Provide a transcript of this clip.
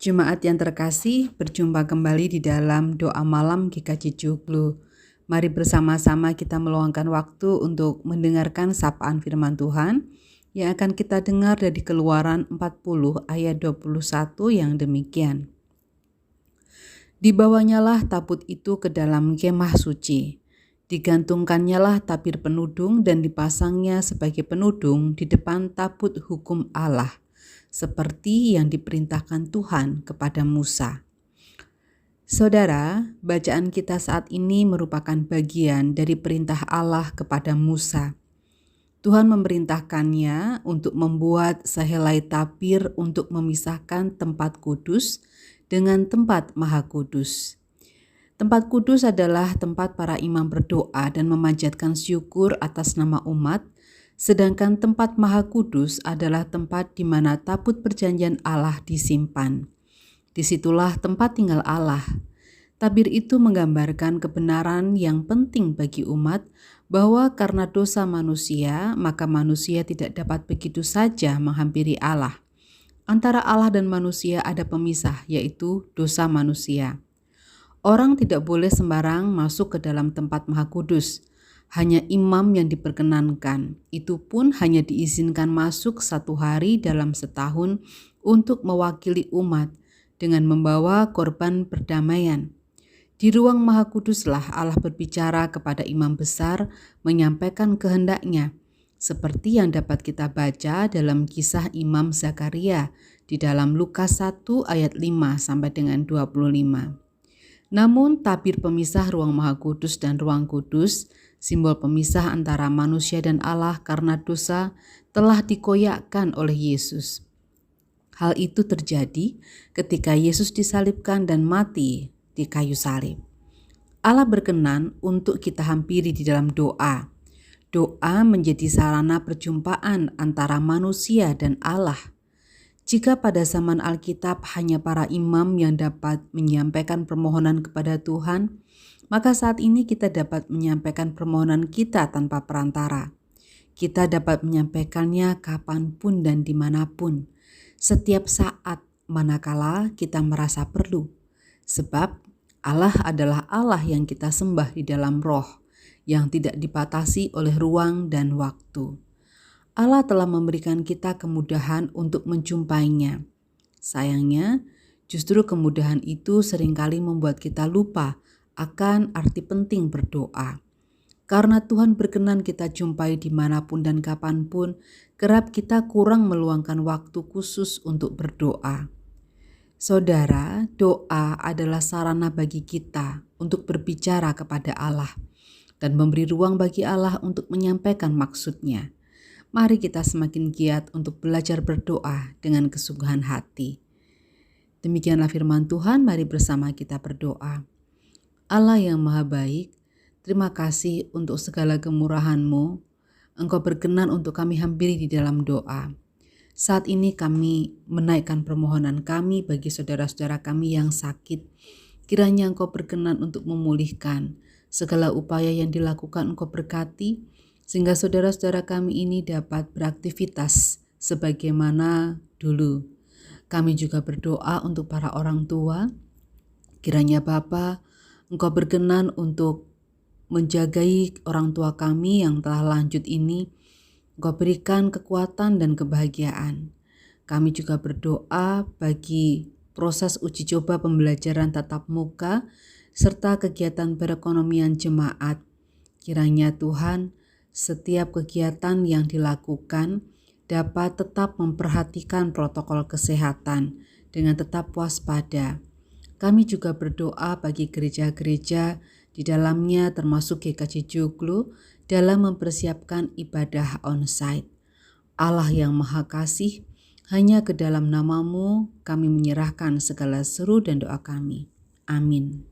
Jemaat yang terkasih, berjumpa kembali di dalam doa malam GKJ Joglo. Mari bersama-sama kita meluangkan waktu untuk mendengarkan sapaan firman Tuhan yang akan kita dengar dari Keluaran 40 ayat 21 yang demikian. Dibawanyalah tabut itu ke dalam kemah suci. Digantungkannyalah tabir penudung dan dipasangnya sebagai penudung di depan tabut hukum Allah, seperti yang diperintahkan Tuhan kepada Musa. Saudara, bacaan kita saat ini merupakan bagian dari perintah Allah kepada Musa. Tuhan memerintahkannya untuk membuat sehelai tabir untuk memisahkan tempat kudus dengan tempat maha kudus. Tempat kudus adalah tempat para imam berdoa dan memanjatkan syukur atas nama umat, sedangkan tempat maha kudus adalah tempat di mana tabut perjanjian Allah disimpan. Disitulah tempat tinggal Allah. Tabir itu menggambarkan kebenaran yang penting bagi umat bahwa karena dosa manusia, maka manusia tidak dapat begitu saja menghampiri Allah. Antara Allah dan manusia ada pemisah, yaitu dosa manusia. Orang tidak boleh sembarang masuk ke dalam tempat maha kudus. Hanya imam yang diperkenankan. Itu pun hanya diizinkan masuk 1 hari dalam setahun untuk mewakili umat dengan membawa korban perdamaian. Di ruang maha kuduslah Allah berbicara kepada imam besar menyampaikan kehendaknya, seperti yang dapat kita baca dalam kisah Imam Zakaria di dalam Lukas 1 ayat 5 sampai dengan 25. Namun tabir pemisah ruang maha kudus dan ruang kudus, simbol pemisah antara manusia dan Allah karena dosa, telah dikoyakkan oleh Yesus. Hal itu terjadi ketika Yesus disalibkan dan mati di kayu salib. Allah berkenan untuk kita hampiri di dalam doa. Doa menjadi sarana perjumpaan antara manusia dan Allah. Jika pada zaman Alkitab hanya para imam yang dapat menyampaikan permohonan kepada Tuhan, maka saat ini kita dapat menyampaikan permohonan kita tanpa perantara. Kita dapat menyampaikannya kapanpun dan dimanapun, setiap saat manakala kita merasa perlu. Sebab Allah adalah Allah yang kita sembah di dalam roh, yang tidak dibatasi oleh ruang dan waktu. Allah telah memberikan kita kemudahan untuk menjumpainya. Sayangnya, justru kemudahan itu seringkali membuat kita lupa akan arti penting berdoa. Karena Tuhan berkenan kita jumpai dimanapun dan kapanpun, kerap kita kurang meluangkan waktu khusus untuk berdoa. Saudara, doa adalah sarana bagi kita untuk berbicara kepada Allah dan memberi ruang bagi Allah untuk menyampaikan maksudnya. Mari kita semakin giat untuk belajar berdoa dengan kesungguhan hati. Demikianlah firman Tuhan, mari bersama kita berdoa. Allah yang maha baik, terima kasih untuk segala kemurahan-Mu. Engkau berkenan untuk kami hampiri di dalam doa. Saat ini kami menaikkan permohonan kami bagi saudara-saudara kami yang sakit. Kiranya Engkau berkenan untuk memulihkan. Segala upaya yang dilakukan Engkau berkati, sehingga saudara-saudara kami ini dapat beraktivitas sebagaimana dulu. Kami juga berdoa untuk para orang tua. Kiranya Bapa, Engkau berkenan untuk menjagai orang tua kami yang telah lanjut ini. Engkau berikan kekuatan dan kebahagiaan. Kami juga berdoa bagi proses uji coba pembelajaran tatap muka serta kegiatan perekonomian jemaat. Kiranya Tuhan, setiap kegiatan yang dilakukan dapat tetap memperhatikan protokol kesehatan dengan tetap waspada. Kami juga berdoa bagi gereja-gereja di dalamnya termasuk GKJ Joglo dalam mempersiapkan ibadah onsite. Allah yang Maha Kasih, hanya ke dalam nama-Mu kami menyerahkan segala seru dan doa kami. Amin.